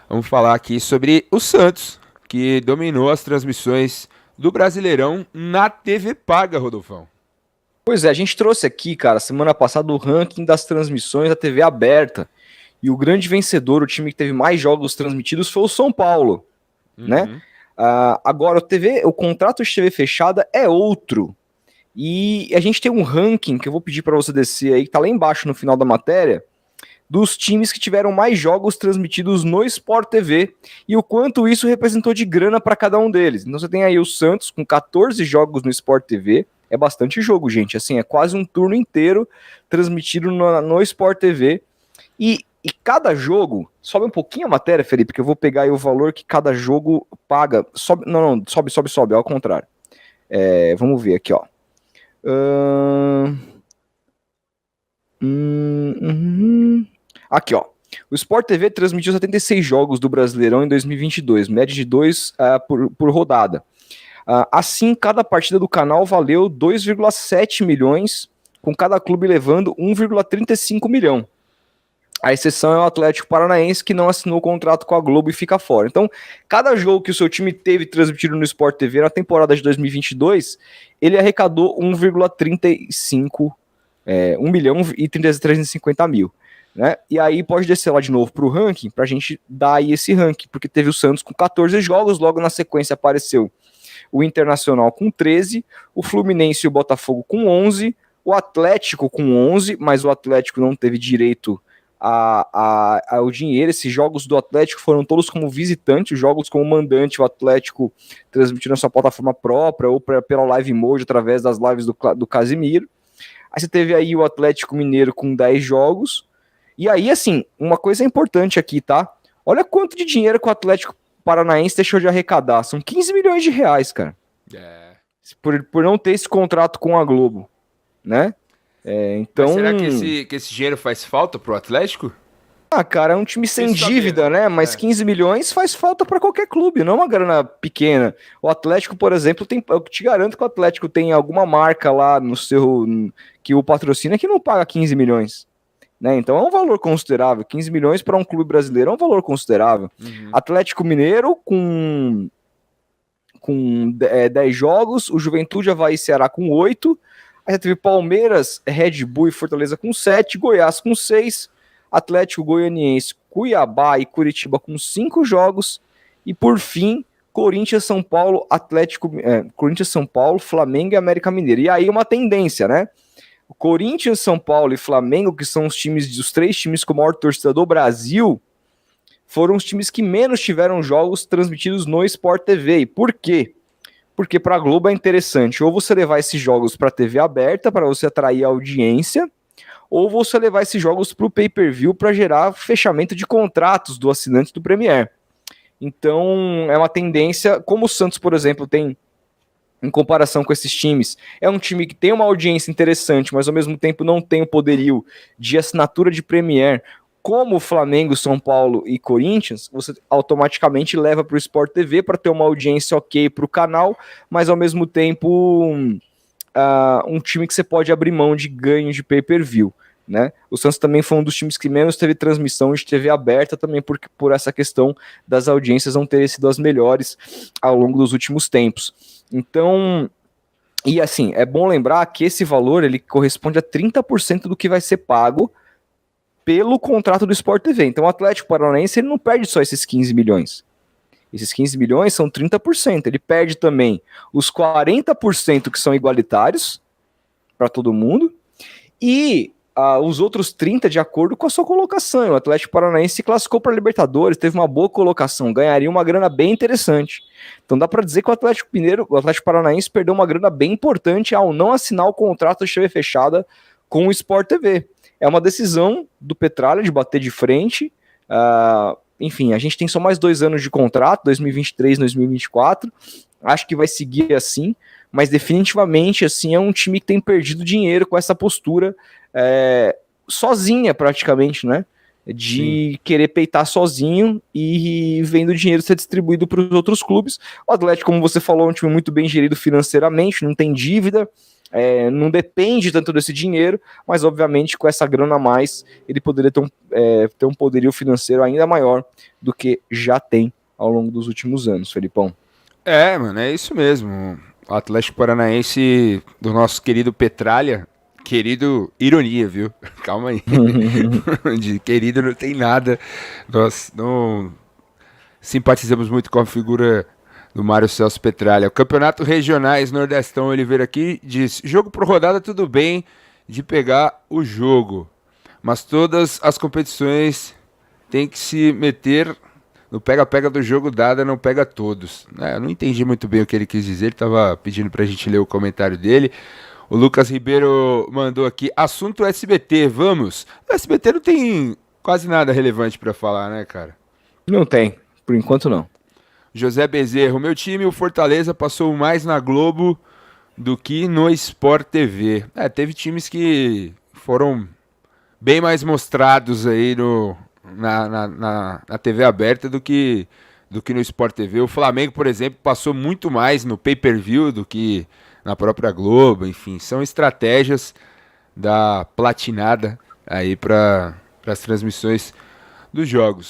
Vamos falar aqui sobre o Santos, que dominou as transmissões do Brasileirão na TV paga, Rodolfão. Pois é, a gente trouxe aqui, cara, semana passada o ranking das transmissões da TV aberta. E o grande vencedor, o time que teve mais jogos transmitidos, foi o São Paulo, né? Uhum. Agora, o contrato de TV fechada é outro. E a gente tem um ranking que eu vou pedir para você descer aí, que tá lá embaixo no final da matéria, dos times que tiveram mais jogos transmitidos no Sport TV e o quanto isso representou de grana para cada um deles. Então você tem aí o Santos com 14 jogos no Sport TV, é bastante jogo, gente, assim, é quase um turno inteiro transmitido no Sport TV e cada jogo, sobe um pouquinho a matéria, Felipe, que eu vou pegar aí o valor que cada jogo paga, sobe, não, sobe, ao contrário. Vamos ver aqui, ó. Aqui, ó. O Sport TV transmitiu 76 jogos do Brasileirão em 2022, média de 2 por rodada. Assim, cada partida do canal valeu 2,7 milhões, com cada clube levando 1,35 milhão. A exceção é o Atlético Paranaense, que não assinou o contrato com a Globo e fica fora. Então, cada jogo que o seu time teve transmitido no Sport TV na temporada de 2022, ele arrecadou 1,35 1 milhão e 350 mil. Né? E aí pode descer lá de novo para o ranking, para a gente dar aí esse ranking, porque teve o Santos com 14 jogos, logo na sequência apareceu o Internacional com 13, o Fluminense e o Botafogo com 11, o Atlético com 11, mas o Atlético não teve direito ao dinheiro. Esses jogos do Atlético foram todos como visitante, os jogos como mandante, o Atlético transmitindo na sua plataforma própria ou pela Live Mode através das lives do Casimiro. Aí você teve aí o Atlético Mineiro com 10 jogos. E aí, assim, uma coisa importante aqui, tá? Olha quanto de dinheiro que o Atlético Paranaense deixou de arrecadar. São 15 milhões de reais, cara. Por não ter esse contrato com a Globo, né? Então... Mas será que esse dinheiro faz falta pro Atlético? Cara, é um time sem dívida, saber, né? Mas 15 milhões faz falta para qualquer clube, não é uma grana pequena. O Atlético, por exemplo, eu te garanto que o Atlético tem alguma marca lá no seu que o patrocina que não paga 15 milhões. Né? Então é um valor considerável. 15 milhões para um clube brasileiro é um valor considerável. Uhum. Atlético Mineiro com 10 jogos, o Juventude, Avaí e Ceará com 8. Aí já teve Palmeiras, Red Bull e Fortaleza com 7, Goiás com 6, Atlético Goianiense, Cuiabá e Curitiba com 5 jogos. E por fim, Corinthians, São Paulo, Corinthians, São Paulo, Flamengo e América Mineiro. E aí uma tendência, né? O Corinthians, São Paulo e Flamengo, que são os 3 times com a maior torcida do Brasil, foram os times que menos tiveram jogos transmitidos no Sport TV. E por quê? Porque para a Globo é interessante ou você levar esses jogos para a TV aberta para você atrair a audiência, ou você levar esses jogos para o pay-per-view para gerar fechamento de contratos do assinante do Premier. Então é uma tendência, como o Santos, por exemplo, tem em comparação com esses times, é um time que tem uma audiência interessante, mas ao mesmo tempo não tem o poderio de assinatura de Premier, como o Flamengo, São Paulo e Corinthians, você automaticamente leva para o Sport TV para ter uma audiência ok para o canal, mas ao mesmo tempo um time que você pode abrir mão de ganho de pay-per-view. Né? O Santos também foi um dos times que menos teve transmissão de TV aberta, também por essa questão das audiências não terem sido as melhores ao longo dos últimos tempos. Então, e assim, é bom lembrar que esse valor ele corresponde a 30% do que vai ser pago pelo contrato do Sport TV. Então o Atlético Paranaense ele não perde só esses 15 milhões. Esses 15 milhões são 30%. Ele perde também os 40% que são igualitários para todo mundo e os outros 30% de acordo com a sua colocação. O Atlético Paranaense se classificou para a Libertadores, teve uma boa colocação, ganharia uma grana bem interessante. Então dá para dizer que o Atlético Paranaense perdeu uma grana bem importante ao não assinar o contrato de TV fechada com o Sport TV. É uma decisão do Petralha de bater de frente. Enfim, a gente tem só mais 2 anos de contrato, 2023, 2024. Acho que vai seguir assim, mas definitivamente assim é um time que tem perdido dinheiro com essa postura sozinha praticamente, né? De querer peitar sozinho e vendo o dinheiro ser distribuído para os outros clubes. O Atlético, como você falou, é um time muito bem gerido financeiramente, não tem dívida, não depende tanto desse dinheiro, mas obviamente com essa grana a mais, ele poderia ter um poderio financeiro ainda maior do que já tem ao longo dos últimos anos, Felipão. Mano, é isso mesmo. O Atlético Paranaense do nosso querido Petralha, querido, ironia, viu? Calma aí. De querido não tem nada. Nós não simpatizamos muito com a figura do Mário Celso Petralha. O Campeonato Regionais Nordestão Oliveira aqui diz: jogo por rodada tudo bem de pegar o jogo, mas todas as competições tem que se meter no pega-pega do jogo dada, não pega todos. Eu não entendi muito bem o que ele quis dizer, ele estava pedindo pra gente ler o comentário dele. O Lucas Ribeiro mandou aqui: assunto SBT, vamos? O SBT não tem quase nada relevante pra falar, né, cara? Não tem, por enquanto não. José Bezerro: meu time, o Fortaleza, passou mais na Globo do que no Sport TV. Teve times que foram bem mais mostrados aí na TV aberta do que no Sport TV. O Flamengo, por exemplo, passou muito mais no pay-per-view do que na própria Globo. Enfim, são estratégias da platinada aí para as transmissões dos jogos.